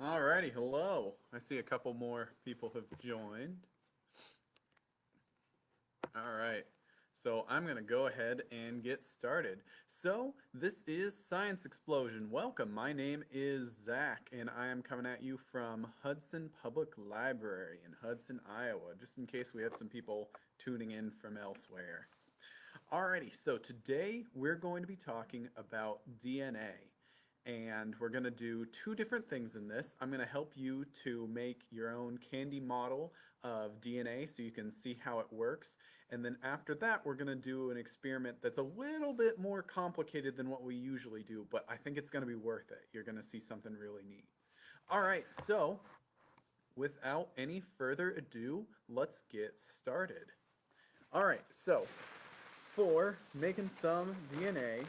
Alrighty, hello. I see a couple more people have joined. Alright, so I'm going to go ahead and get started. So, this is Science Explosion. Welcome, my name is Zach, and I am coming at you from Hudson Public Library in Hudson, Iowa, just in case we have some people tuning in from elsewhere. Alrighty, so today we're going to be talking about DNA. And we're going to do two different things in this. I'm going to help you to make your own candy model of DNA so you can see how it works. And then after that, we're going to do an experiment that's a little bit more complicated than what we usually do, but I think it's going to be worth it. You're going to see something really neat. All right, so without any further ado, let's get started. All right, so for making some DNA,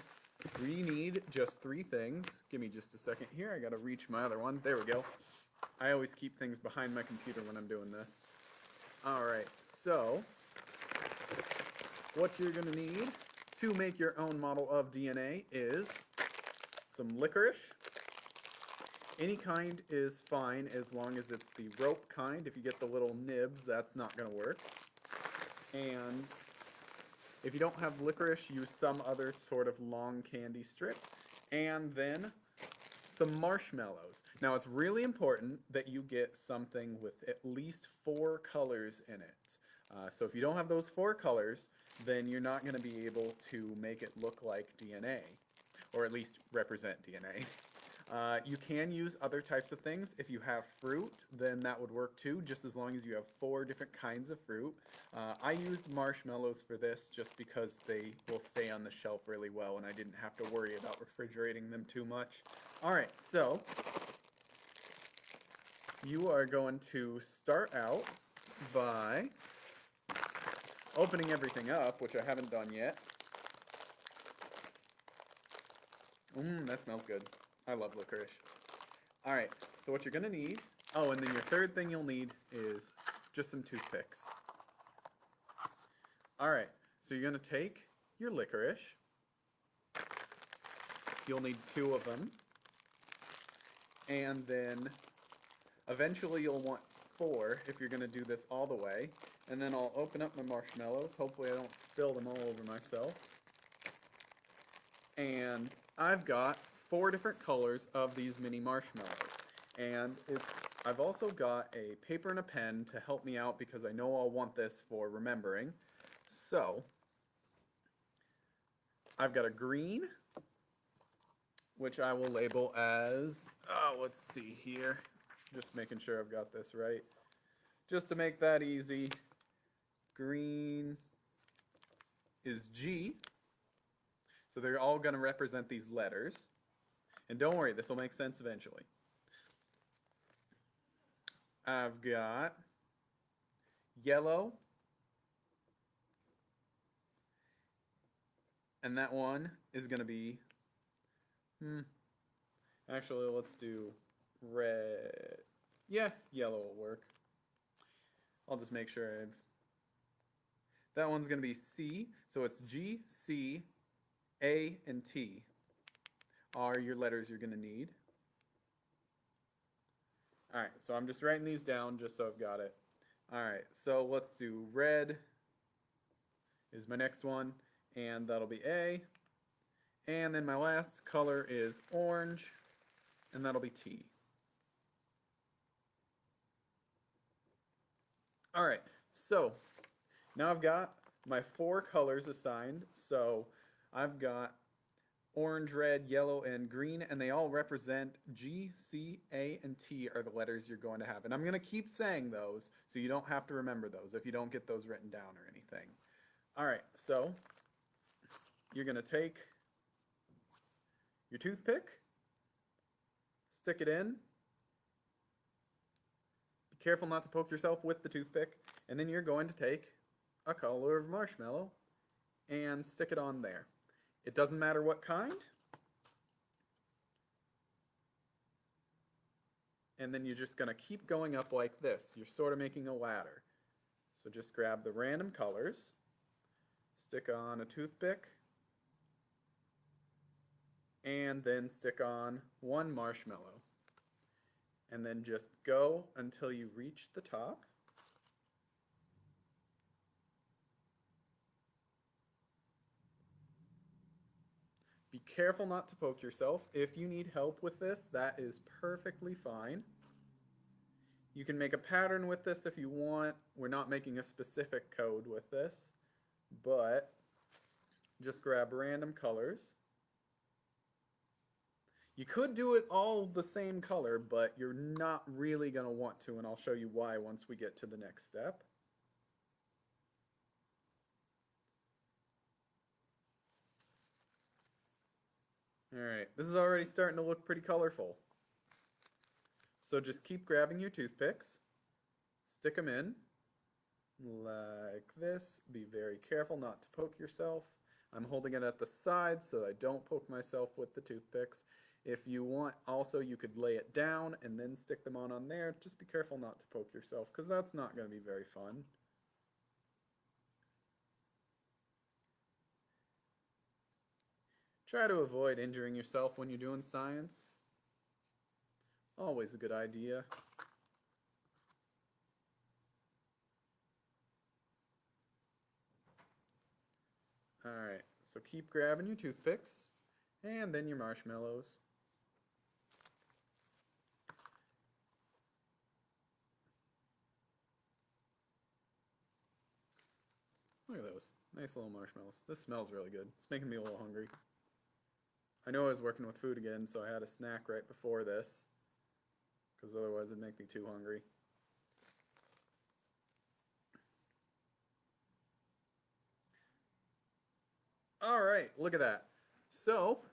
we need just three things. Give me just a second here. I gotta reach my other one. There we go. I always keep things behind my computer when I'm doing this. Alright, so what you're gonna need to make your own model of DNA is some licorice. Any kind is fine as long as it's the rope kind. If you get the little nibs, that's not gonna work. And if you don't have licorice, use some other sort of long candy strip. And then some marshmallows. Now it's really important that you get something with at least 4 colors in it. So if you don't have those 4 colors, then you're not going to be able to make it look like DNA, or at least represent DNA. You can use other types of things. If you have fruit, then that would work too, just as long as you have 4 different kinds of fruit. I used marshmallows for this just because they will stay on the shelf really well and I didn't have to worry about refrigerating them too much. Alright, so you are going to start out by opening everything up, which I haven't done yet. That smells good. I love licorice. Alright, so what you're going to need, oh, and then your third thing you'll need is just some toothpicks. Alright, so you're going to take your licorice. You'll need 2 of them. And then eventually you'll want 4 if you're going to do this all the way. And then I'll open up my marshmallows. Hopefully I don't spill them all over myself. And I've got 4 different colors of these mini marshmallows. And I've also got a paper and a pen to help me out because I know I'll want this for remembering. So, I've got a green, which I will label as, let's see here. Just making sure I've got this right. Just to make that easy, green is G. So they're all going to represent these letters. And don't worry, this will make sense eventually. I've got yellow. And that one is going to be, actually let's do red. Yeah, yellow will work. I'll just make sure that one's going to be C. So it's G, C, A, and T are your letters you're going to need. Alright, so I'm just writing these down just so I've got it. Alright, so let's do red is my next one, and that'll be A. And then my last color is orange, and that'll be T. Alright, so now I've got my 4 colors assigned. So I've got orange, red, yellow, and green, and they all represent G, C, A, and T are the letters you're going to have. And I'm going to keep saying those so you don't have to remember those if you don't get those written down or anything. Alright, so you're going to take your toothpick, stick it in. Be careful not to poke yourself with the toothpick. And then you're going to take a color of marshmallow and stick it on there. It doesn't matter what kind. And then you're just going to keep going up like this. You're sort of making a ladder. So just grab the random colors, stick on a toothpick, and then stick on one marshmallow. and then just go until you reach the top. Be careful not to poke yourself. If you need help with this, that is perfectly fine. You can make a pattern with this if you want. We're not making a specific code with this, but just grab random colors. You could do it all the same color, but you're not really going to want to, and I'll show you why once we get to the next step. All right, this is already starting to look pretty colorful. So just keep grabbing your toothpicks, stick them in like this. Be very careful not to poke yourself. I'm holding it at the side so I don't poke myself with the toothpicks. If you want, also, you could lay it down and then stick them on there. Just be careful not to poke yourself because that's not going to be very fun. Try to avoid injuring yourself when you're doing science. Always a good idea. Alright, so keep grabbing your toothpicks and then your marshmallows. Look at those. Nice little marshmallows. This smells really good. It's making me a little hungry. I know I was working with food again, so I had a snack right before this, because otherwise it'd make me too hungry. All right, look at that. So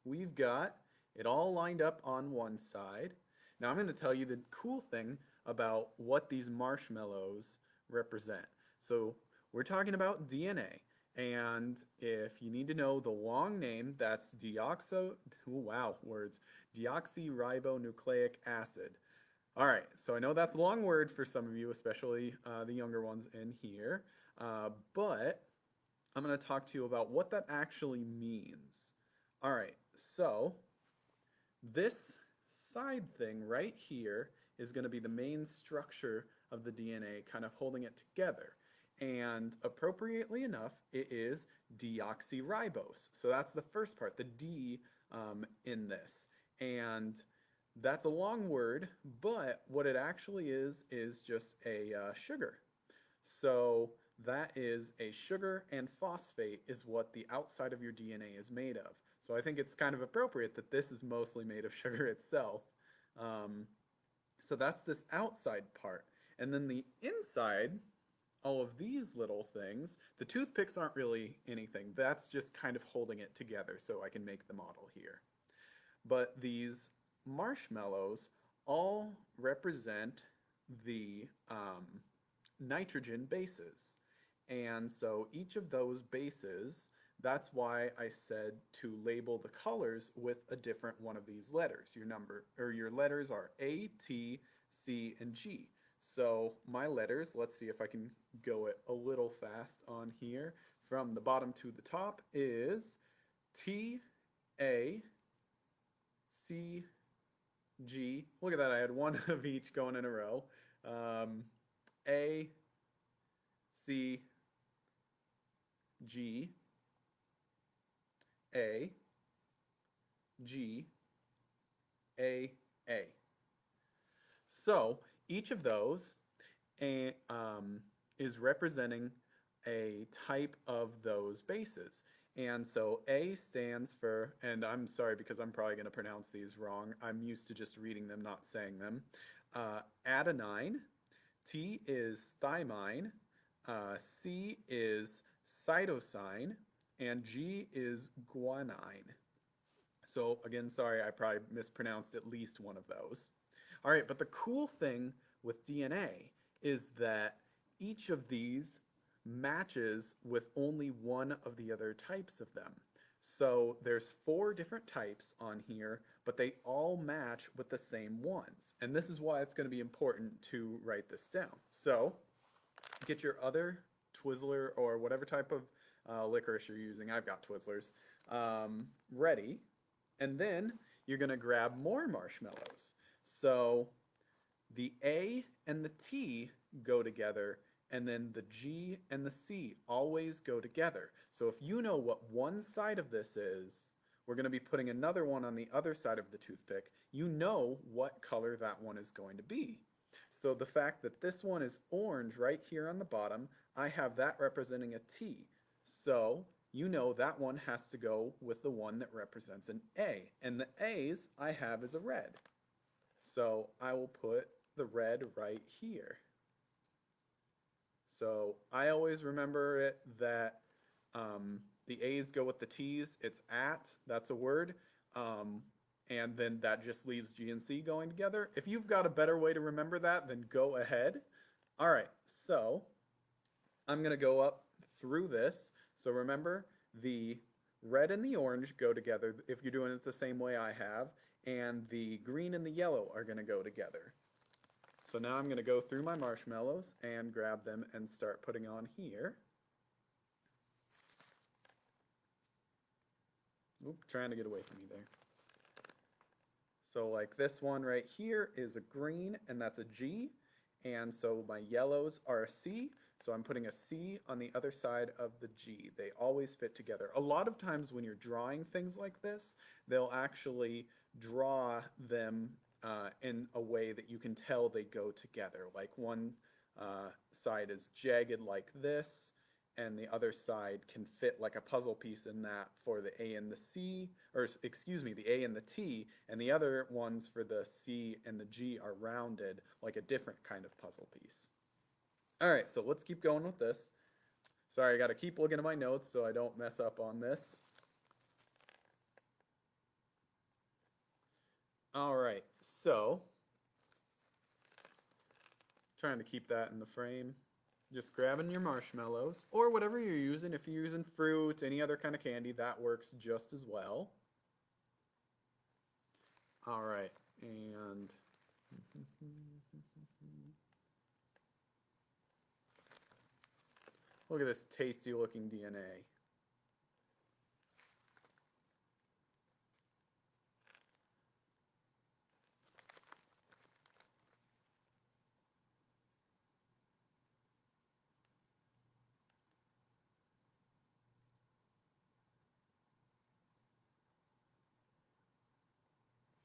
we've got it all lined up on one side. Now I'm going to tell you the cool thing about what these marshmallows represent. So we're talking about DNA. And if you need to know the long name, that's deoxyribonucleic acid. All right, so I know that's a long word for some of you, especially the younger ones in here, but I'm going to talk to you about what that actually means. All right, so this side thing right here is going to be the main structure of the DNA, kind of holding it together. And appropriately enough, it is deoxyribose. So that's the first part, the D in this. And that's a long word, but what it actually is just a sugar. So that is a sugar, and phosphate is what the outside of your DNA is made of. So I think it's kind of appropriate that this is mostly made of sugar itself. So that's this outside part. And then the inside, all of these little things, the toothpicks aren't really anything. That's just kind of holding it together so I can make the model here. But these marshmallows all represent the nitrogen bases. And so each of those bases, that's why I said to label the colors with a different one of these letters. Your letters are A, T, C, and G. So my letters, let's see if I can go it a little fast on here. From the bottom to the top is T, A, C, G. Look at that, I had one of each going in a row. A, C, G, A, G, A, A. So each of those is representing a type of those bases. And so A stands for, and I'm sorry because I'm probably going to pronounce these wrong. I'm used to just reading them, not saying them. Adenine. T is thymine. C is cytosine. And G is guanine. So again, sorry, I probably mispronounced at least one of those. All right, but the cool thing with DNA is that each of these matches with only one of the other types of them. So there's 4 different types on here, but they all match with the same ones. And this is why it's going to be important to write this down. So get your other Twizzler or whatever type of licorice you're using. I've got Twizzlers. Ready. And then you're going to grab more marshmallows. So the A and the T go together, and then the G and the C always go together. So if you know what one side of this is, we're going to be putting another one on the other side of the toothpick. You know what color that one is going to be. So the fact that this one is orange right here on the bottom, I have that representing a T. So you know that one has to go with the one that represents an A. And the A's I have as a red. So I will put the red right here. So I always remember it that the A's go with the T's. It's at, that's a word. And then that just leaves G and C going together. If you've got a better way to remember that, then go ahead. All right, so I'm going to go up through this. So remember, the red and the orange go together if you're doing it the same way I have, and the green and the yellow are going to go together. So now I'm going to go through my marshmallows and grab them and start putting on here. Oop, trying to get away from me there. So like this one right here is a green, and that's a G. And so my yellows are a C. So I'm putting a C on the other side of the G. They always fit together. A lot of times when you're drawing things like this, they'll actually draw them in a way that you can tell they go together. Like one side is jagged like this, and the other side can fit like a puzzle piece in that for the A and the C, or excuse me, the A and the T, and the other ones for the C and the G are rounded like a different kind of puzzle piece. All right, so let's keep going with this. Sorry, I got to keep looking at my notes so I don't mess up on this. All right, so trying to keep that in the frame. Just grabbing your marshmallows, or whatever you're using. If you're using fruit, any other kind of candy, that works just as well. All right, and look at this tasty looking DNA.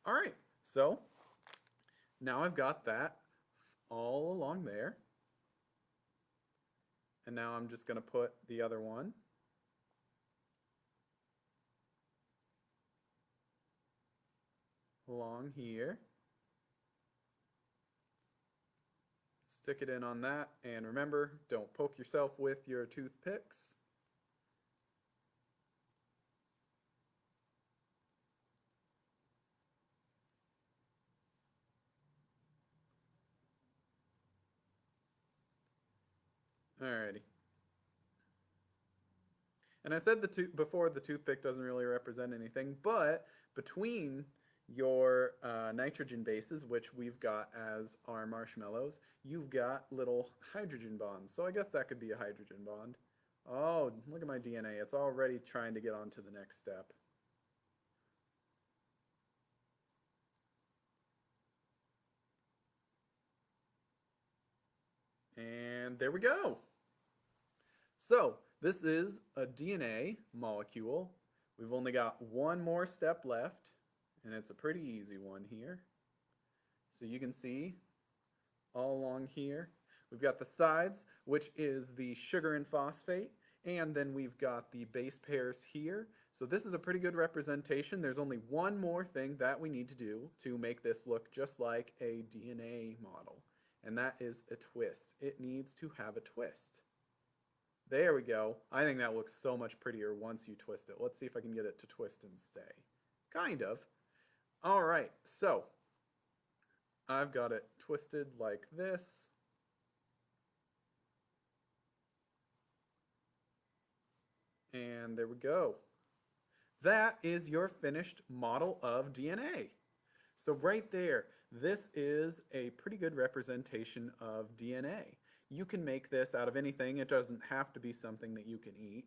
All right, so now I've got that all along there. And now I'm just going to put the other one along here. Stick it in on that, and remember, don't poke yourself with your toothpicks. Alrighty. And I said before the toothpick doesn't really represent anything, but between your nitrogen bases, which we've got as our marshmallows, you've got little hydrogen bonds. So I guess that could be a hydrogen bond. Oh, look at my DNA. It's already trying to get on to the next step. And there we go. So this is a DNA molecule. We've only got one more step left, and it's a pretty easy one here. So you can see all along here, we've got the sides, which is the sugar and phosphate, and then we've got the base pairs here. So this is a pretty good representation. There's only one more thing that we need to do to make this look just like a DNA model, and that is a twist. It needs to have a twist. There we go. I think that looks so much prettier once you twist it. Let's see if I can get it to twist and stay. Kind of. All right, so I've got it twisted like this. And there we go. That is your finished model of DNA. So right there, this is a pretty good representation of DNA. You can make this out of anything. It doesn't have to be something that you can eat.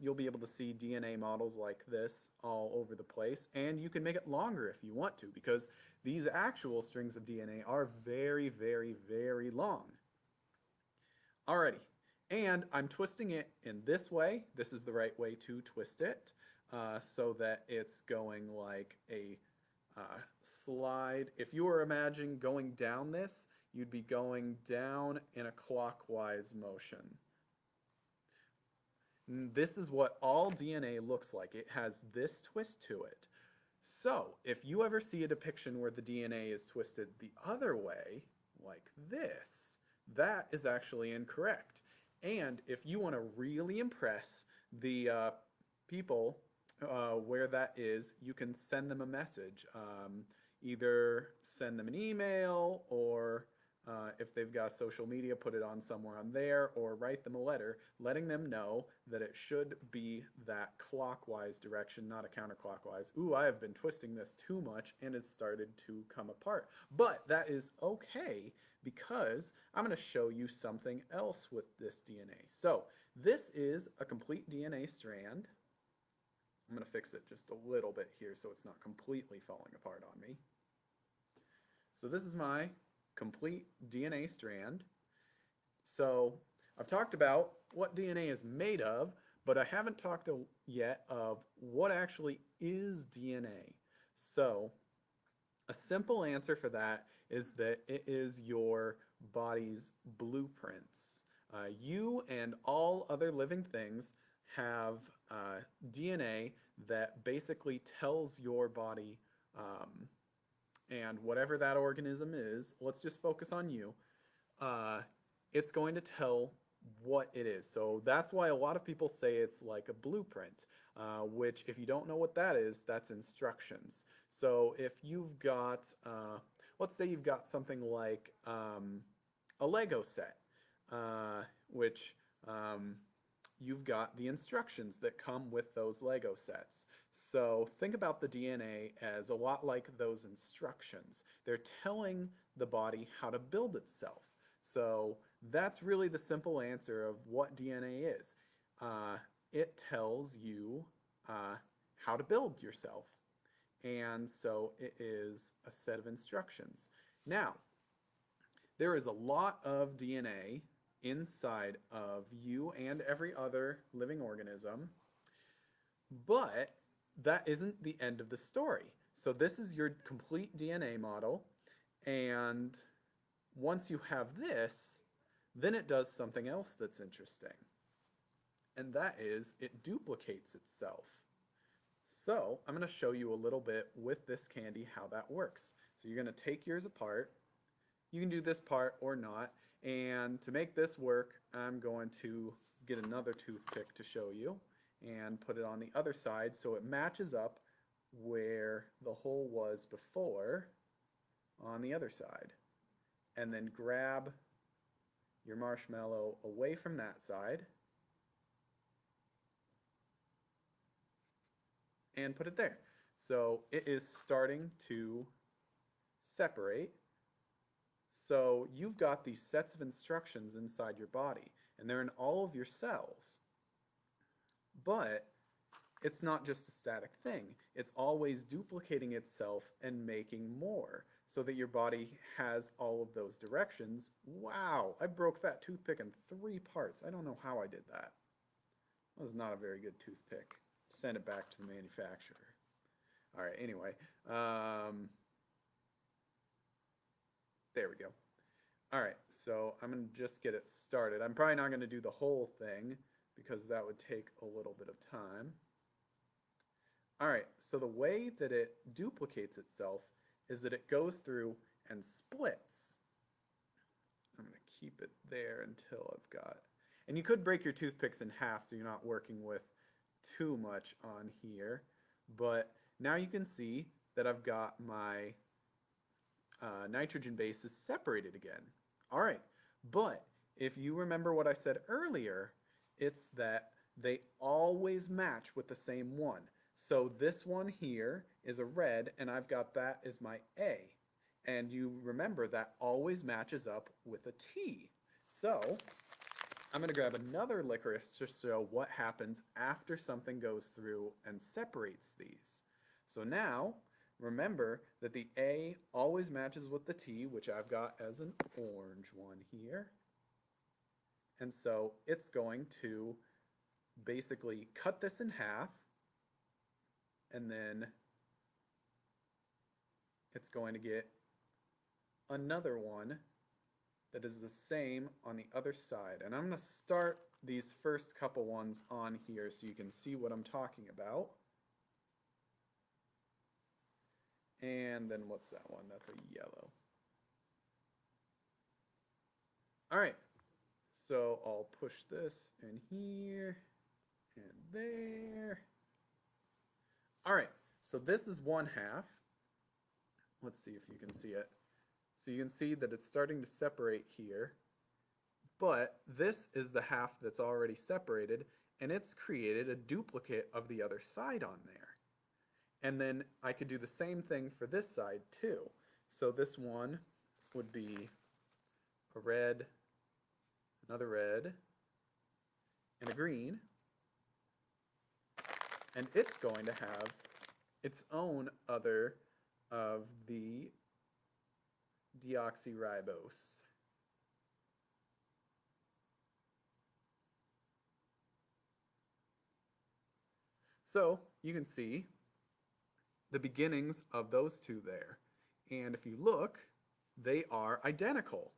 You'll be able to see DNA models like this all over the place, and you can make it longer if you want to, because these actual strings of DNA are very, very, very long. Alrighty, and I'm twisting it in this way. This is the right way to twist it, so that it's going like a slide. If you were imagining going down this, you'd be going down in a clockwise motion. This is what all DNA looks like. It has this twist to it. So if you ever see a depiction where the DNA is twisted the other way, like this, that is actually incorrect. And if you want to really impress the people where that is, you can send them a message. Either send them an email, or if they've got social media, put it on somewhere on there, or write them a letter letting them know that it should be that clockwise direction, not a counterclockwise. Ooh, I have been twisting this too much and it's started to come apart. But that is okay, because I'm going to show you something else with this DNA. So this is a complete DNA strand. I'm going to fix it just a little bit here so it's not completely falling apart on me. So this is my complete DNA strand. So I've talked about what DNA is made of, but I haven't talked yet of what actually is DNA. So a simple answer for that is that it is your body's blueprints. You and all other living things have DNA that basically tells your body, and whatever that organism is, let's just focus on you, it's going to tell what it is. So that's why a lot of people say it's like a blueprint, which if you don't know what that is, that's instructions. So if you've got, let's say you've got something like a Lego set, which you've got the instructions that come with those Lego sets. So think about the DNA as a lot like those instructions. They're telling the body how to build itself. So that's really the simple answer of what DNA is. It tells you how to build yourself. And so it is a set of instructions. Now, there is a lot of DNA inside of you and every other living organism, but that isn't the end of the story. So this is your complete DNA model, and once you have this, then it does something else that's interesting, and that is it duplicates itself. So I'm going to show you a little bit with this candy how that works. So you're going to take yours apart. You can do this part or not. And to make this work, I'm going to get another toothpick to show you and put it on the other side so it matches up where the hole was before on the other side. And then grab your marshmallow away from that side and put it there. So it is starting to separate. So you've got these sets of instructions inside your body, and they're in all of your cells. But it's not just a static thing. It's always duplicating itself and making more so that your body has all of those directions. Wow, I broke that toothpick in 3 parts. I don't know how I did that. That was not a very good toothpick. Send it back to the manufacturer. All right, anyway. There we go. All right, so I'm going to just get it started. I'm probably not going to do the whole thing because that would take a little bit of time. All right, so the way that it duplicates itself is that it goes through and splits. I'm going to keep it there until I've got... And you could break your toothpicks in half so you're not working with too much on here. But now you can see that I've got my nitrogen bases separated again. All right, but if you remember what I said earlier, it's that they always match with the same one. So this one here is a red, and I've got that as my A. And you remember that always matches up with a T. So I'm going to grab another licorice to show what happens after something goes through and separates these. So now, remember that the A always matches with the T, which I've got as an orange one here. And so it's going to basically cut this in half, and then it's going to get another one that is the same on the other side. And I'm going to start these first couple ones on here so you can see what I'm talking about. And then what's that one? That's a yellow. All right, so I'll push this in here and there. All right, so this is one half. Let's see if you can see it. So you can see that it's starting to separate here, but this is the half that's already separated, and it's created a duplicate of the other side on there. And then I could do the same thing for this side too. So this one would be a red, another red, and a green. And it's going to have its own other of the deoxyribose. So you can see the beginnings of those two there. And if you look, they are identical.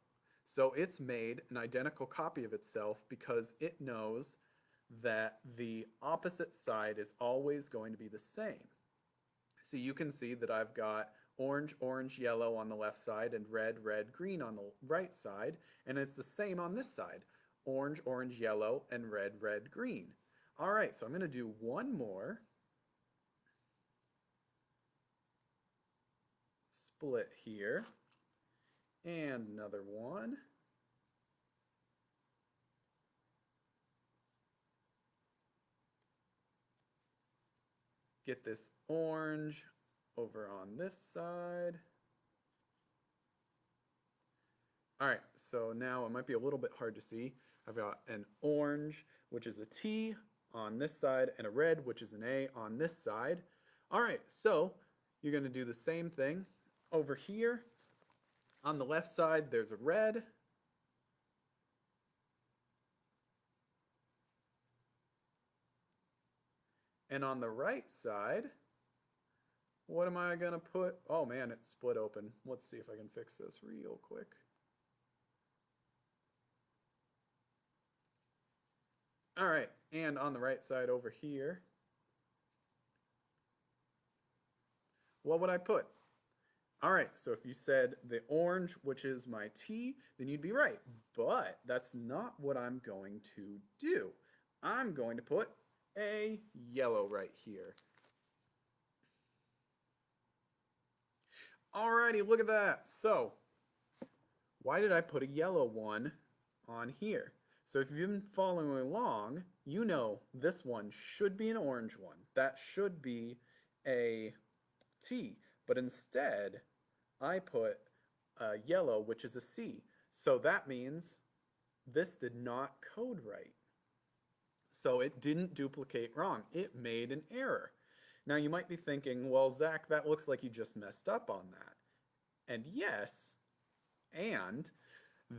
So it's made an identical copy of itself because it knows that the opposite side is always going to be the same. So you can see that I've got orange, orange, yellow on the left side and red, red, green on the right side. And it's the same on this side. Orange, orange, yellow, and red, red, green. All right, so I'm going to do one more. Split here. And another one. Get this orange over on this side. All right, so now it might be a little bit hard to see. I've got an orange, which is a T on this side, and a red, which is an A on this side. All right, so you're going to do the same thing. Over here, on the left side, there's a red. And on the right side, what am I going to put? Oh man, it's split open. Let's see if I can fix this real quick. All right, and on the right side over here, what would I put? All right, so if you said the orange, which is my T, then you'd be right. But that's not what I'm going to do. I'm going to put a yellow right here. Alrighty, look at that. So, why did I put a yellow one on here? So if you've been following along, you know this one should be an orange one. That should be a T. But instead, I put a yellow, which is a C. So that means this did not code right. So it didn't duplicate wrong. It made an error. Now you might be thinking, well, Zach, that looks like you just messed up on that. And yes, and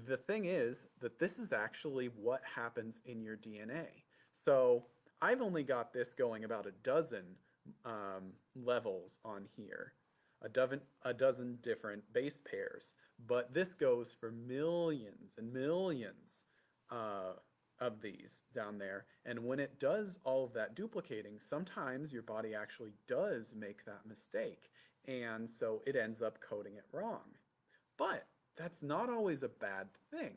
the thing is that this is actually what happens in your DNA. So I've only got this going about a dozen levels on here, a dozen different base pairs, but this goes for millions and millions of these down there. And when it does all of that duplicating, sometimes your body actually does make that mistake, and so it ends up coding it wrong. But that's not always a bad thing.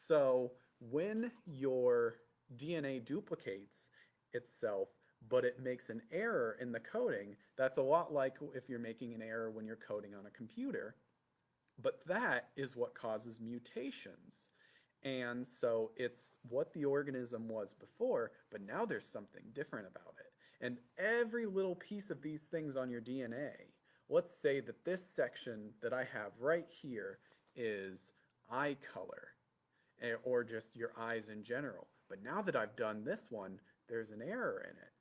So when your DNA duplicates itself, but it makes an error in the coding, that's a lot like if you're making an error when you're coding on a computer. But that is what causes mutations. And so it's what the organism was before, but now there's something different about it. And every little piece of these things on your DNA, let's say that this section that I have right here is eye color. or just your eyes in general. But now that I've done this one, there's an error in it.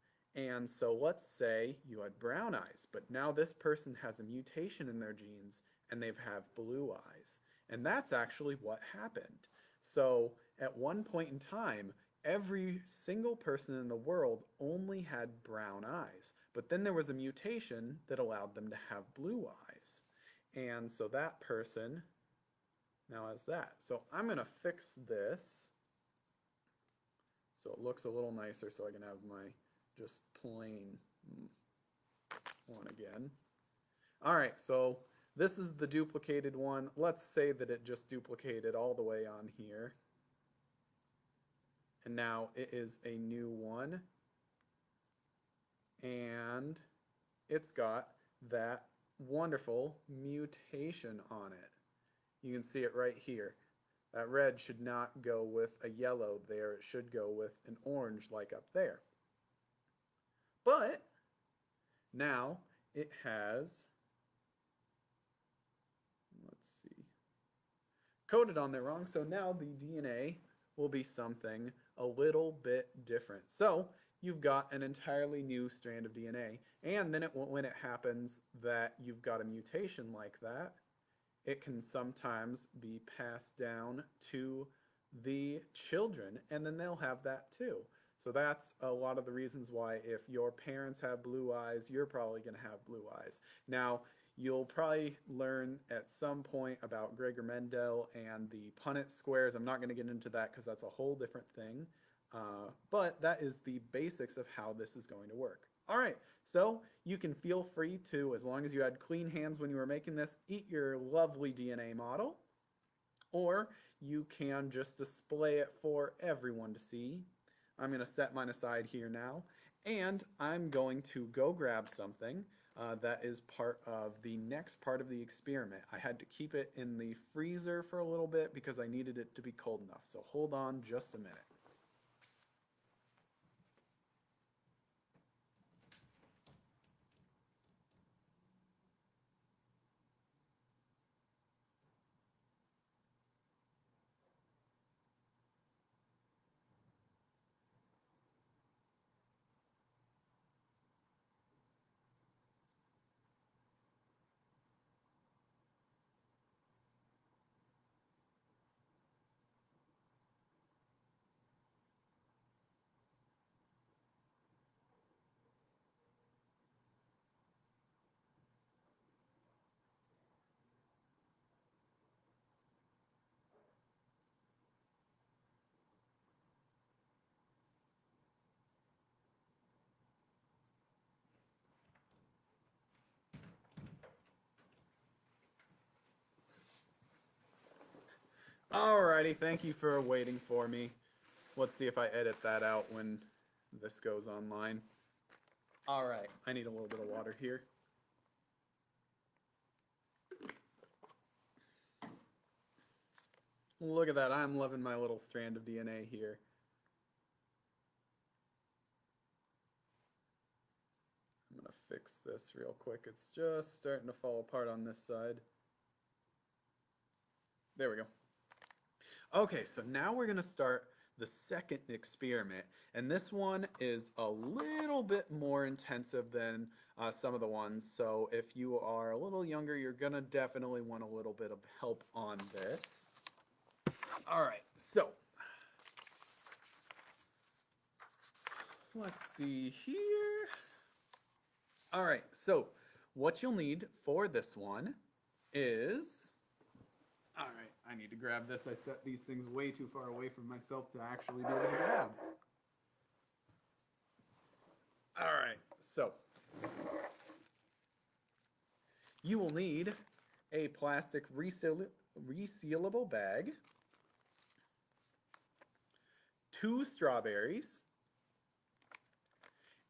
And so let's say you had brown eyes, but now this person has a mutation in their genes and they have blue eyes. And that's actually what happened. So at one point in time, every single person in the world only had brown eyes. But then there was a mutation that allowed them to have blue eyes. And so that person now has that. So I'm going to fix this so it looks a little nicer, so I can have my just plain one again. All right, so this is the duplicated one. Let's say that it just duplicated all the way on here. And now it is a new one. And it's got that wonderful mutation on it. You can see it right here. That red should not go with a yellow there. It should go with an orange like up there. But now it has, let's see, coded on there wrong. So now the DNA will be something a little bit different. So you've got an entirely new strand of DNA. And then when it happens that you've got a mutation like that, it can sometimes be passed down to the children, and then they'll have that too. So that's a lot of the reasons why if your parents have blue eyes, you're probably going to have blue eyes. Now, you'll probably learn at some point about Gregor Mendel and the Punnett squares. I'm not going to get into that because that's a whole different thing. But that is the basics of how this is going to work. All right, so you can feel free to, as long as you had clean hands when you were making this, eat your lovely DNA model, or you can just display it for everyone to see. I'm going to set mine aside here now, and I'm going to go grab something that is part of the next part of the experiment. I had to keep it in the freezer for a little bit because I needed it to be cold enough, so hold on just a minute. Alrighty, thank you for waiting for me. Let's see if I edit that out when this goes online. Alright, I need a little bit of water here. Look at that, I'm loving my little strand of DNA here. I'm gonna fix this real quick. It's just starting to fall apart on this side. There we go. Okay, so now we're going to start the second experiment, and this one is a little bit more intensive than some of the ones, so if you are a little younger, you're going to definitely want a little bit of help on this. All right, so let's see here. All right, so what you'll need for this one is, all right, I need to grab this. I set these things way too far away from myself to actually be able to grab. All right, so you will need a plastic resealable bag, 2 strawberries,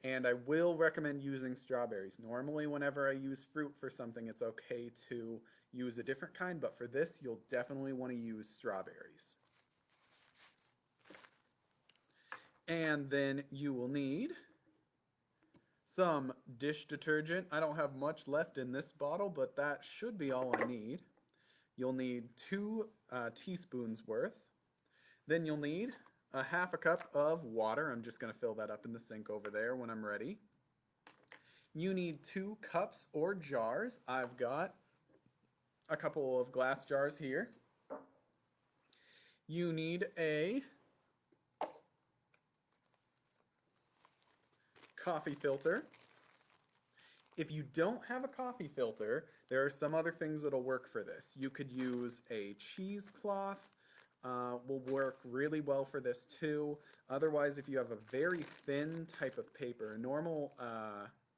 and I will recommend using strawberries. Normally, whenever I use fruit for something, it's okay to use a different kind, but for this, you'll definitely want to use strawberries. And then you will need some dish detergent. I don't have much left in this bottle, but that should be all I need. You'll need 2 teaspoons worth. Then you'll need a half a cup of water. I'm just going to fill that up in the sink over there when I'm ready. You need 2 cups or jars. I've got a couple of glass jars here. You need a coffee filter. If you don't have a coffee filter, there are some other things that'll work for this. You could use a cheesecloth, will work really well for this too. Otherwise, if you have a very thin type of paper, normal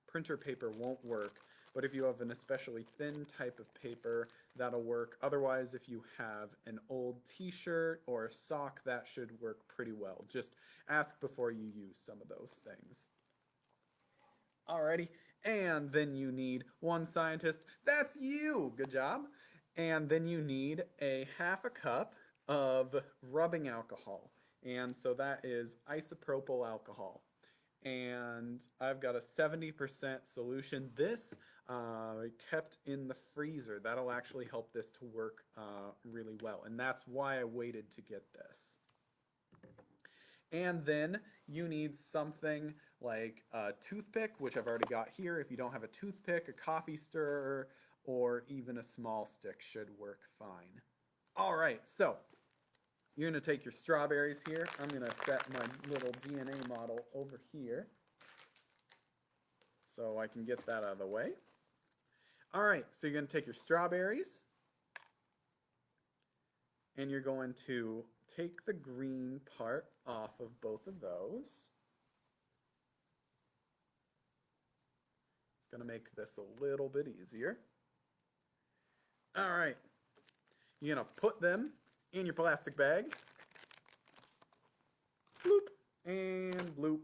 printer paper won't work, but if you have an especially thin type of paper, that'll work. Otherwise, if you have an old t-shirt or a sock, that should work pretty well. Just ask before you use some of those things. Alrighty, and then you need 1 scientist. That's you! Good job. And then you need a half a cup of rubbing alcohol. And so that is isopropyl alcohol. And I've got a 70% solution. This kept in the freezer. That'll actually help this to work really well. And that's why I waited to get this. And then you need something like a toothpick, which I've already got here. If you don't have a toothpick, a coffee stirrer, or even a small stick should work fine. All right, so you're going to take your strawberries here. I'm going to set my little DNA model over here so I can get that out of the way. All right, so you're going to take your strawberries and you're going to take the green part off of both of those. It's going to make this a little bit easier. All right, you're going to put them in your plastic bag. Bloop and bloop.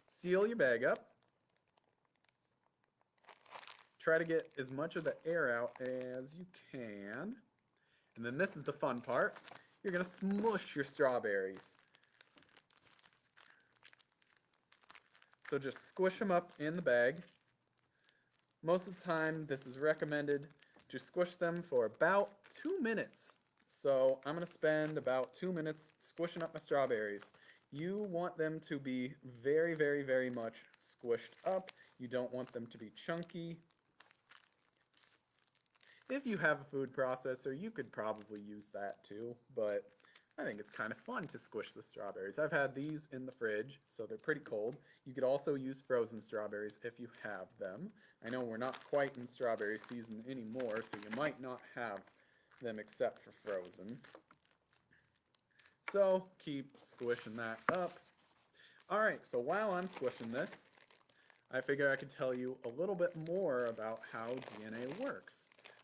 Seal your bag up. Try to get as much of the air out as you can. And then this is the fun part. You're going to smush your strawberries. So just squish them up in the bag. Most of the time, this is recommended to squish them for about 2 minutes. So I'm going to spend about 2 minutes squishing up my strawberries. You want them to be very, very, very much squished up. You don't want them to be chunky. If you have a food processor, you could probably use that too, but I think it's kind of fun to squish the strawberries. I've had these in the fridge, so they're pretty cold. You could also use frozen strawberries if you have them. I know we're not quite in strawberry season anymore, so you might not have them except for frozen. So keep squishing that up. All right, so while I'm squishing this, I figure I could tell you a little bit more about how DNA works.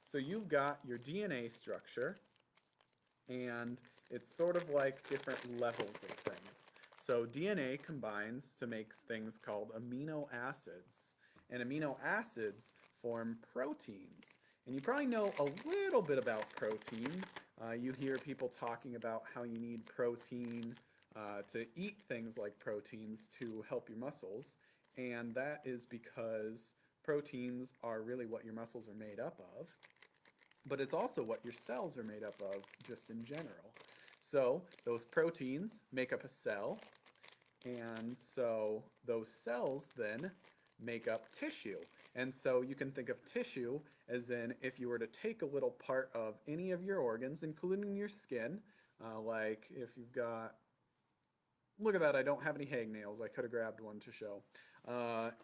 So you've got your DNA structure, and it's sort of like different levels of things. So DNA combines to make things called amino acids, and amino acids form proteins. And you probably know a little bit about protein. You hear people talking about how you need protein to eat things like proteins to help your muscles, and that is because proteins are really what your muscles are made up of, but it's also what your cells are made up of just in general. So those proteins make up a cell, and so those cells then make up tissue. And so you can think of tissue as in if you were to take a little part of any of your organs, including your skin, like if you've got, look at that, I don't have any hangnails. I could have grabbed one to show.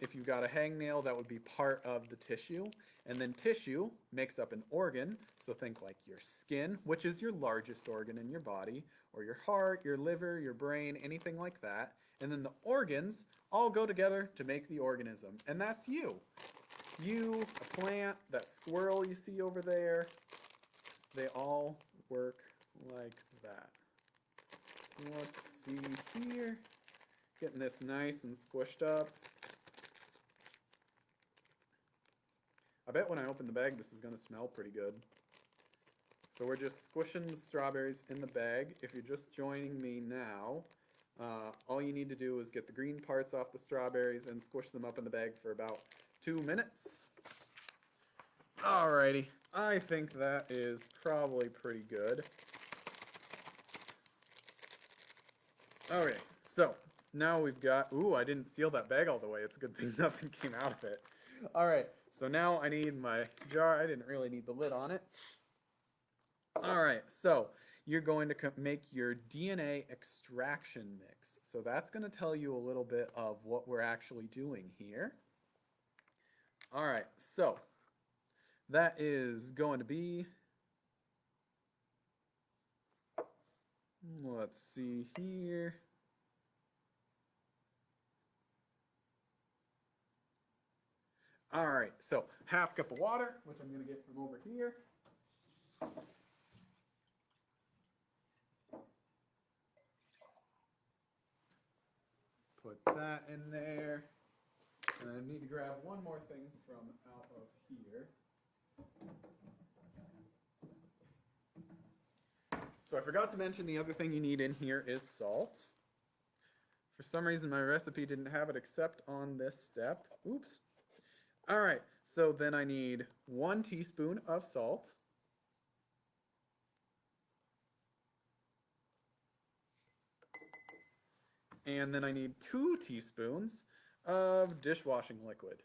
If you've got a hangnail, that would be part of the tissue. And then tissue makes up an organ. So think like your skin, which is your largest organ in your body, or your heart, your liver, your brain, anything like that. And then the organs all go together to make the organism. And that's you. You, a plant, that squirrel you see over there, they all work like that. Let's see here. Getting this nice and squished up. I bet when I open the bag, this is going to smell pretty good. So we're just squishing the strawberries in the bag. If you're just joining me now, all you need to do is get the green parts off the strawberries and squish them up in the bag for about 2 minutes. Alrighty, I think that is probably pretty good. Okay, so now we've got, ooh, I didn't seal that bag all the way. It's a good thing nothing came out of it. All right, so now I need my jar. I didn't really need the lid on it. All right, so you're going to make your DNA extraction mix. So that's going to tell you a little bit of what we're actually doing here. All right, so that is going to be, let's see here. All right, so half cup of water, which I'm going to get from over here. Put that in there. And I need to grab one more thing from out of here. So I forgot to mention the other thing you need in here is salt. For some reason my recipe didn't have it except on this step. Oops. All right, so then I need 1 teaspoon of salt. And then I need 2 teaspoons of dishwashing liquid.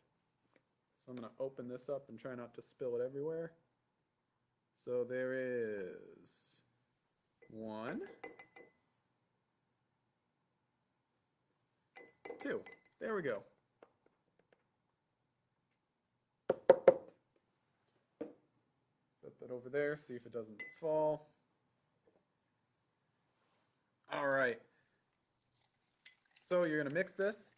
So I'm going to open this up and try not to spill it everywhere. So there is 1, 2. There we go. Set that over there, see if it doesn't fall. All right. So you're going to mix this.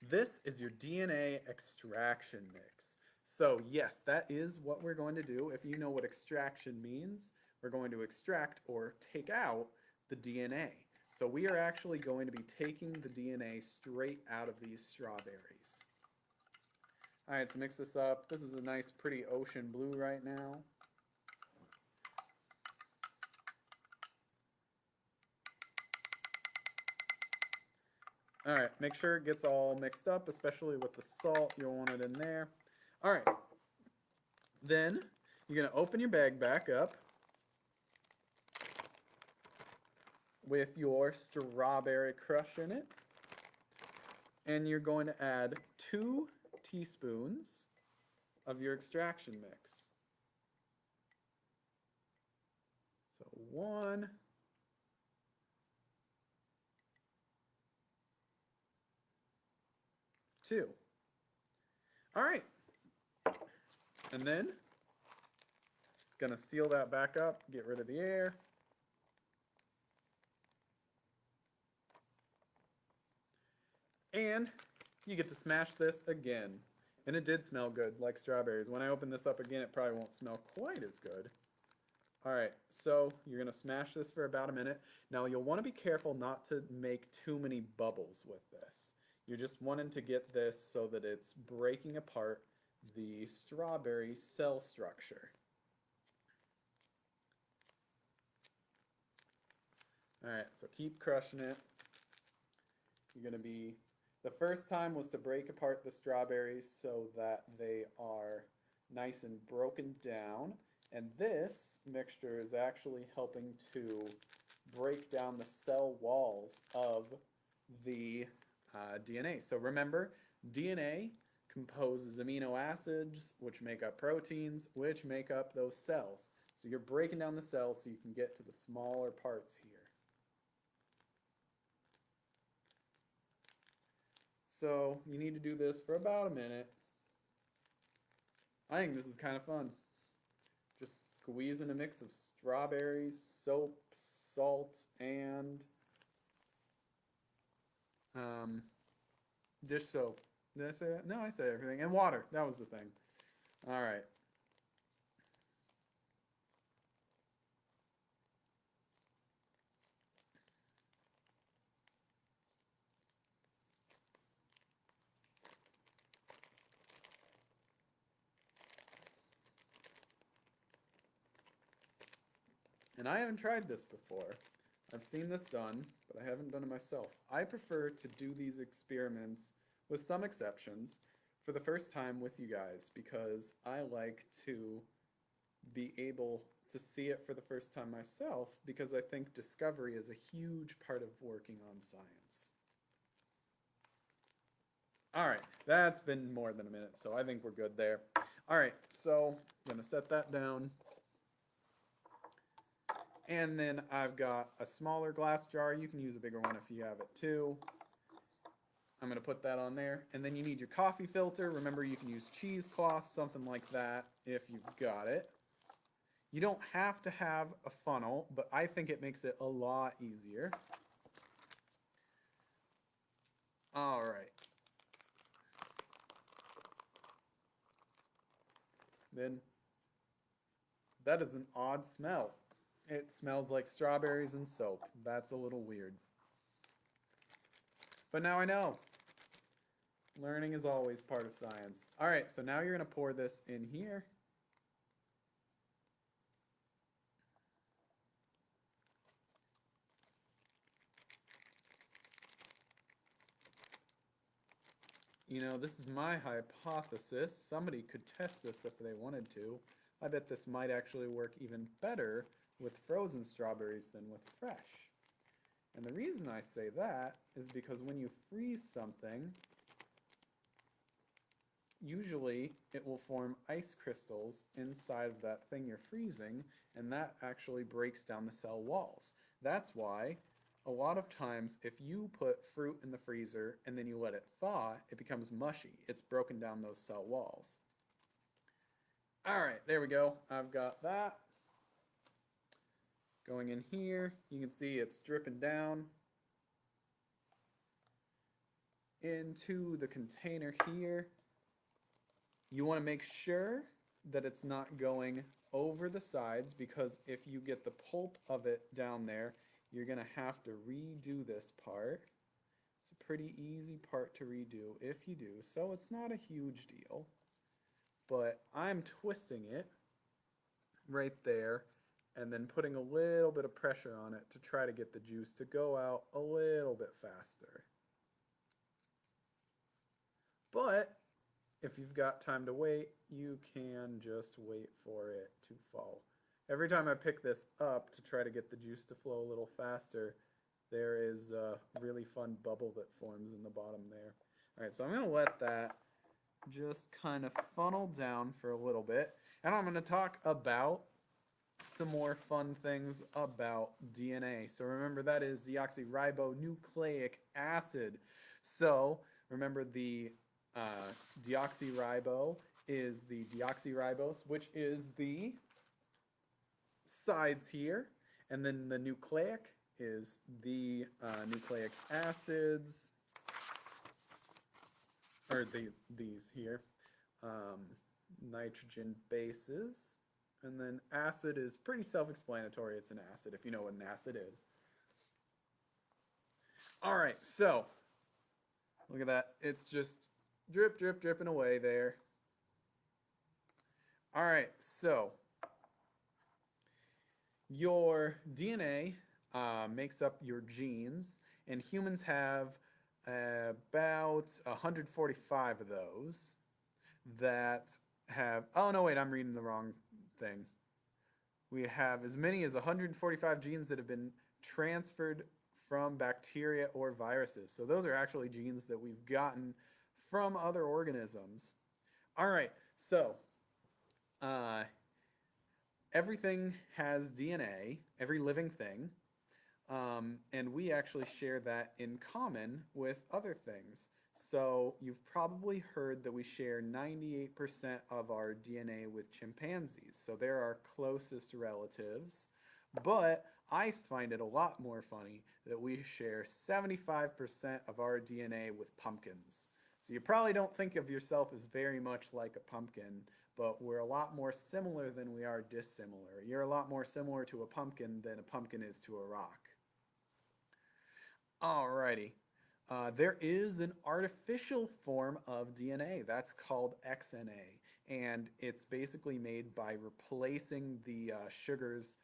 This is your DNA extraction mix. So yes, that is what we're going to do. If you know what extraction means, we're going to extract or take out the DNA. So we are actually going to be taking the DNA straight out of these strawberries. All right, so mix this up. This is a nice, pretty ocean blue right now. All right, make sure it gets all mixed up, especially with the salt. You'll want it in there. All right, then you're going to open your bag back up with your strawberry crush in it. And you're going to add 2 teaspoons of your extraction mix. So 1, 2. All right. And then, gonna seal that back up, get rid of the air. And you get to smash this again. And it did smell good, like strawberries. When I open this up again, it probably won't smell quite as good. All right, so you're gonna smash this for about a minute. Now you'll wanna be careful not to make too many bubbles with this. You're just wanting to get this so that it's breaking apart the strawberry cell structure. All right, so keep crushing it. You're going to be, the first time was to break apart the strawberries so that they are nice and broken down. And this mixture is actually helping to break down the cell walls of the DNA. So remember, DNA composes amino acids, which make up proteins, which make up those cells. So you're breaking down the cells so you can get to the smaller parts here. So you need to do this for about a minute. I think this is kind of fun. Just squeezing a mix of strawberries, soap, salt, and dish soap. Did I say that? No, I said everything. And water. That was the thing. All right. And I haven't tried this before. I've seen this done, but I haven't done it myself. I prefer to do these experiments, with some exceptions, for the first time with you guys because I like to be able to see it for the first time myself because I think discovery is a huge part of working on science. All right, that's been more than a minute, so I think we're good there. All right, so I'm gonna set that down. And then I've got a smaller glass jar. You can use a bigger one if you have it too. I'm gonna put that on there. And then you need your coffee filter. Remember, you can use cheesecloth, something like that, if you've got it. You don't have to have a funnel, but I think it makes it a lot easier. All right. Then that is an odd smell. It smells like strawberries and soap. That's a little weird. But now I know. Learning is always part of science. All right, so now you're going to pour this in here. You know, this is my hypothesis. Somebody could test this if they wanted to. I bet this might actually work even better with frozen strawberries than with fresh. And the reason I say that is because when you freeze something, usually it will form ice crystals inside of that thing you're freezing, and that actually breaks down the cell walls. That's why a lot of times if you put fruit in the freezer and then you let it thaw, it becomes mushy. It's broken down those cell walls. All right, there we go. I've got that. Going in here, you can see it's dripping down into the container here. You want to make sure that it's not going over the sides, because if you get the pulp of it down there, you're going to have to redo this part. It's a pretty easy part to redo if you do, so it's not a huge deal. But I'm twisting it right there and then putting a little bit of pressure on it to try to get the juice to go out a little bit faster. But if you've got time to wait, you can just wait for it to fall. Every time I pick this up to try to get the juice to flow a little faster, there is a really fun bubble that forms in the bottom there. All right, so I'm going to let that just kind of funnel down for a little bit. And I'm going to talk about some more fun things about DNA. So remember, that is deoxyribonucleic acid. So remember, the deoxyribo is the deoxyribose, which is the sides here, and then the nucleic is the nucleic acids, or these here, nitrogen bases, and then acid is pretty self-explanatory. It's an acid if you know what an acid is. All right, so look at that. It's just drip, drip, dripping away there. All right, so your DNA makes up your genes, and humans have about 145 of those that have, oh no, wait, I'm reading the wrong thing. We have as many as 145 genes that have been transferred from bacteria or viruses. So those are actually genes that we've gotten from other organisms. All right, so everything has DNA, every living thing, and we actually share that in common with other things. So you've probably heard that we share 98% of our DNA with chimpanzees. So they're our closest relatives. But I find it a lot more funny that we share 75% of our DNA with pumpkins. So you probably don't think of yourself as very much like a pumpkin, but we're a lot more similar than we are dissimilar. You're a lot more similar to a pumpkin than a pumpkin is to a rock. Alrighty. There is an artificial form of DNA that's called XNA, and it's basically made by replacing the sugars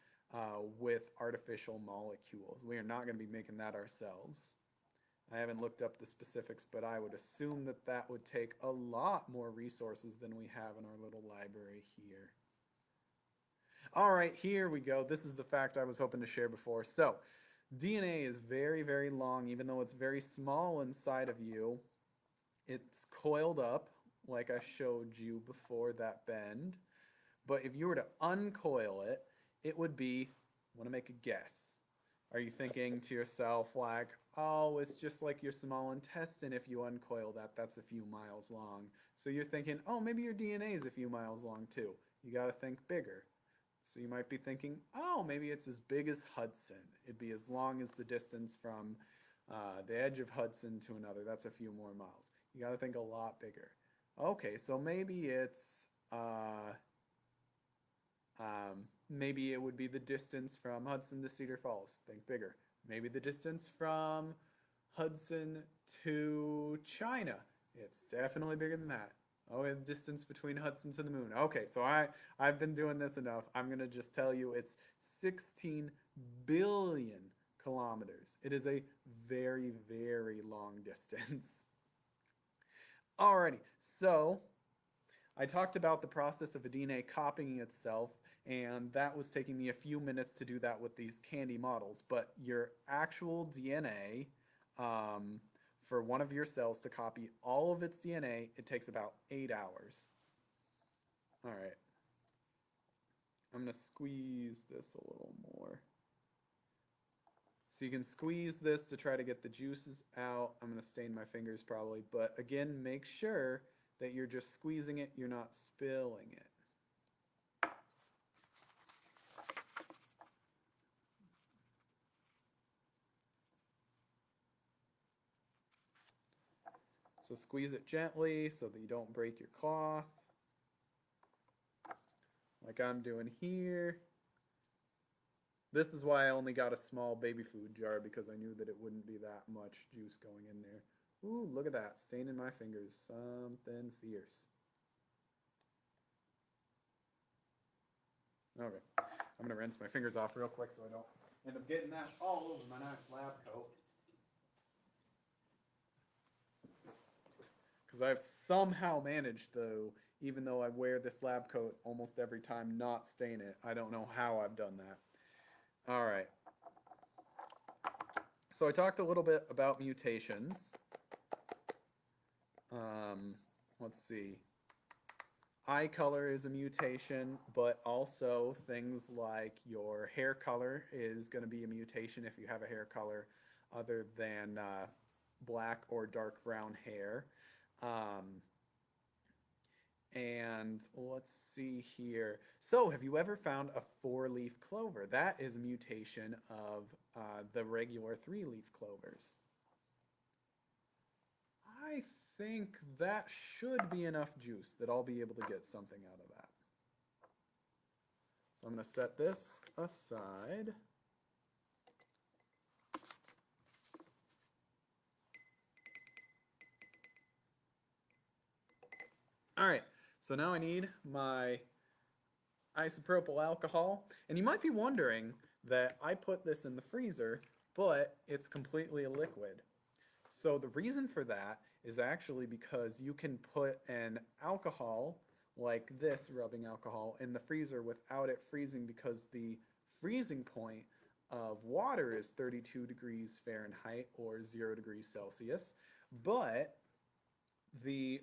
with artificial molecules. We are not going to be making that ourselves. I haven't looked up the specifics, but I would assume that that would take a lot more resources than we have in our little library here. All right, here we go. This is the fact I was hoping to share before. So, DNA is very, very long, even though it's very small inside of you. It's coiled up, like I showed you before that bend. But if you were to uncoil it, it would be, I want to make a guess. Are you thinking to yourself, like, oh, it's just like your small intestine if you uncoil that, that's a few miles long. So you're thinking, oh, maybe your DNA is a few miles long too. You got to think bigger. So you might be thinking, oh, maybe it's as big as Hudson. It'd be as long as the distance from the edge of Hudson to another. That's a few more miles. You got to think a lot bigger. Okay, so maybe it would be the distance from Hudson to Cedar Falls. Think bigger. Maybe the distance from Hudson to China. It's definitely bigger than that. Oh, the distance between Hudson to the moon. Okay, so I've been doing this enough. I'm going to just tell you it's 16 billion kilometers. It is a very, very long distance. Alrighty, so I talked about the process of a DNA copying itself, and that was taking me a few minutes to do that with these candy models. But your actual DNA, for one of your cells to copy all of its DNA, it takes about 8 hours. All right. I'm going to squeeze this a little more. So you can squeeze this to try to get the juices out. I'm going to stain my fingers probably. But again, make sure that you're just squeezing it, you're not spilling it. So squeeze it gently so that you don't break your cloth. Like I'm doing here. This is why I only got a small baby food jar, because I knew that it wouldn't be that much juice going in there. Ooh, look at that, staining my fingers, something fierce. Okay, I'm gonna rinse my fingers off real quick so I don't end up getting that all over my nice lab coat. Because I've somehow managed, though, even though I wear this lab coat almost every time, not stain it. I don't know how I've done that. All right. So I talked a little bit about mutations. Let's see. Eye color is a mutation, but also things like your hair color is going to be a mutation if you have a hair color other than black or dark brown hair. And let's see here. So, have you ever found a four-leaf clover? That is a mutation of the regular three-leaf clovers. I think that should be enough juice that I'll be able to get something out of that. So I'm going to set this aside. All right, so now I need my isopropyl alcohol. And you might be wondering that I put this in the freezer, but it's completely a liquid. So the reason for that is actually because you can put an alcohol like this, rubbing alcohol, in the freezer without it freezing, because the freezing point of water is 32 degrees Fahrenheit or 0 degrees Celsius, but the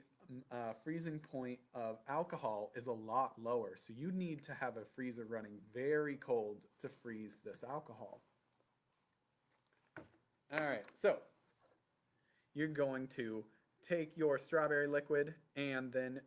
freezing point of alcohol is a lot lower. So you need to have a freezer running very cold to freeze this alcohol. All right, so you're going to take your strawberry liquid and then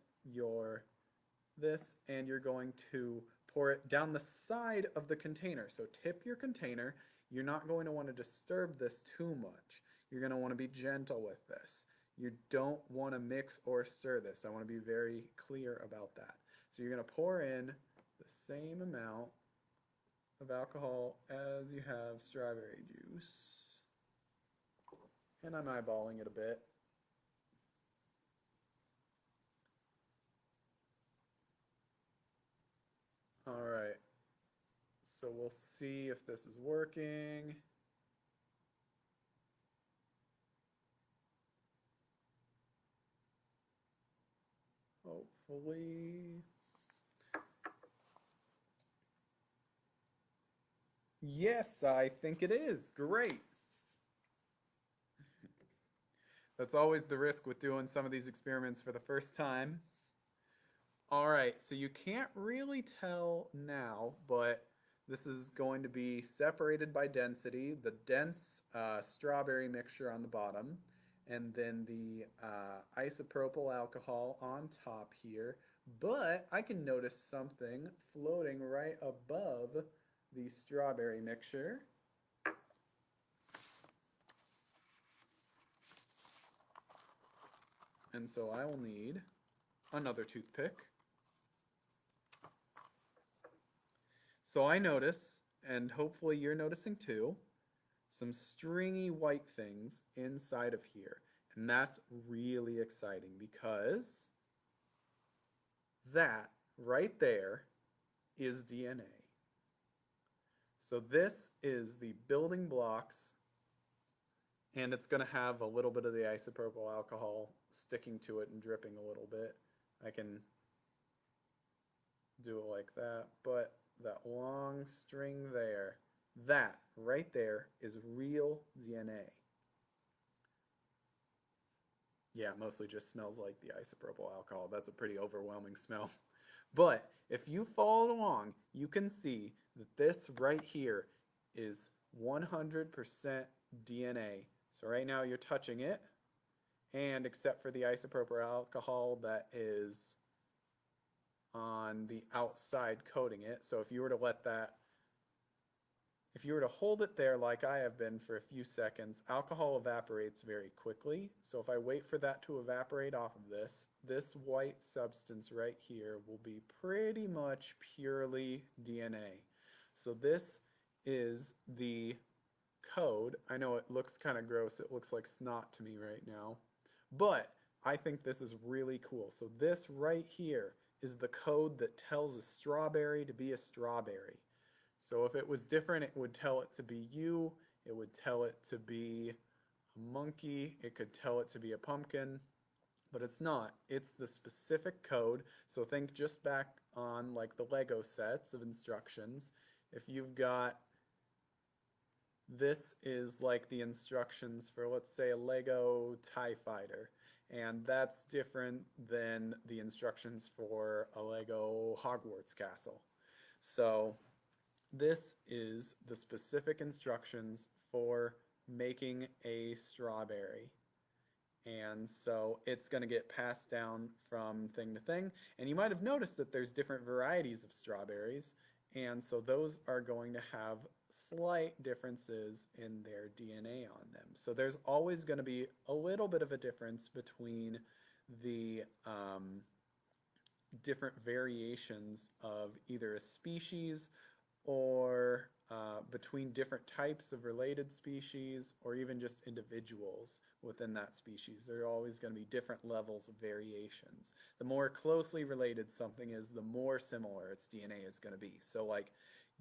and you're going to pour it down the side of the container. So tip your container. You're not going to want to disturb this too much. You're going to want to be gentle with this. You don't want to mix or stir this. I want to be very clear about that. So you're going to pour in the same amount of alcohol as you have strawberry juice. And I'm eyeballing it a bit. All right. So we'll see if this is working. Hopefully. Yes, I think it is. Great. That's always the risk with doing some of these experiments for the first time. All right, so you can't really tell now, but this is going to be separated by density, the dense strawberry mixture on the bottom, and then the isopropyl alcohol on top here. But I can notice something floating right above the strawberry mixture. And so I will need another toothpick. So I notice, and hopefully you're noticing too, some stringy white things inside of here. And that's really exciting because that right there is DNA. So this is the building blocks, and it's going to have a little bit of the isopropyl alcohol sticking to it and dripping a little bit. I can do it like that, but that long string there, that right there is real DNA. Yeah, it mostly just smells like the isopropyl alcohol. That's a pretty overwhelming smell. But if you follow along, you can see that this right here is 100% DNA. So right now you're touching it, and except for the isopropyl alcohol that is on the outside coating it. So if you were to hold it there like I have been for a few seconds, alcohol evaporates very quickly. So if I wait for that to evaporate off of this white substance right here will be pretty much purely DNA. So this is the code. I know it looks kind of gross. It looks like snot to me right now. But I think this is really cool. So this right here is the code that tells a strawberry to be a strawberry. So if it was different, it would tell it to be you, it would tell it to be a monkey, it could tell it to be a pumpkin, but it's not. It's the specific code. So think just back on like the Lego sets of instructions. If you've got, this is like the instructions for, let's say, a Lego TIE Fighter. And that's different than the instructions for a Lego Hogwarts castle. So this is the specific instructions for making a strawberry. And so it's going to get passed down from thing to thing. And you might have noticed that there's different varieties of strawberries. And so those are going to have slight differences in their DNA on them. So there's always going to be a little bit of a difference between the different variations of either a species or between different types of related species or even just individuals within that species. There are always going to be different levels of variations. The more closely related something is, the more similar its DNA is going to be. So like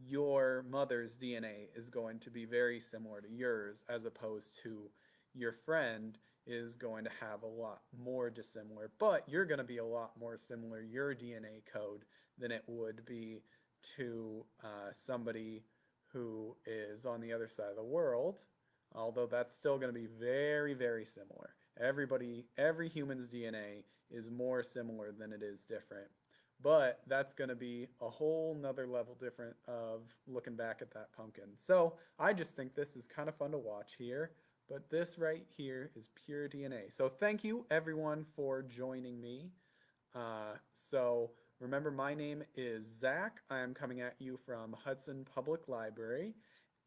your mother's DNA is going to be very similar to yours, as opposed to your friend is going to have a lot more dissimilar, but you're going to be a lot more similar, your DNA code, than it would be to somebody who is on the other side of the world, although that's still going to be very, very similar. Every human's DNA is more similar than it is different. But that's going to be a whole nother level different of looking back at that pumpkin. So I just think this is kind of fun to watch here. But this right here is pure DNA. So thank you everyone for joining me. So remember, my name is Zach. I am coming at you from Hudson Public Library.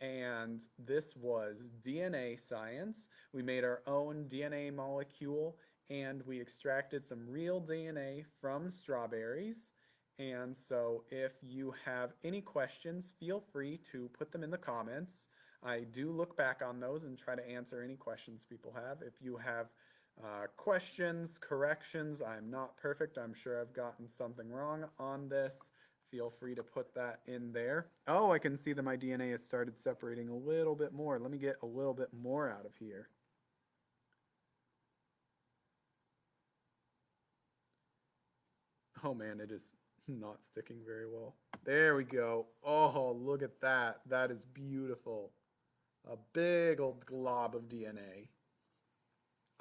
And this was DNA Science. We made our own DNA molecule, and we extracted some real DNA from strawberries. And so if you have any questions, feel free to put them in the comments. I do look back on those and try to answer any questions people have. If you have questions, corrections, I'm not perfect. I'm sure I've gotten something wrong on this. Feel free to put that in there. Oh, I can see that my DNA has started separating a little bit more. Let me get a little bit more out of here. Oh man, it is not sticking very well. There There we go. Oh, look at that. That is beautiful. A big old glob of DNA.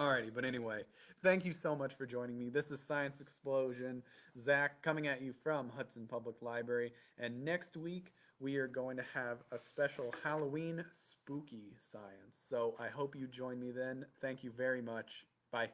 Alrighty, but anyway, thank you so much for joining me. This is Science Explosion. Zach coming at you from Hudson Public Library. And next week, we are going to have a special Halloween spooky science. So I hope you join me then. Thank you very much. Bye.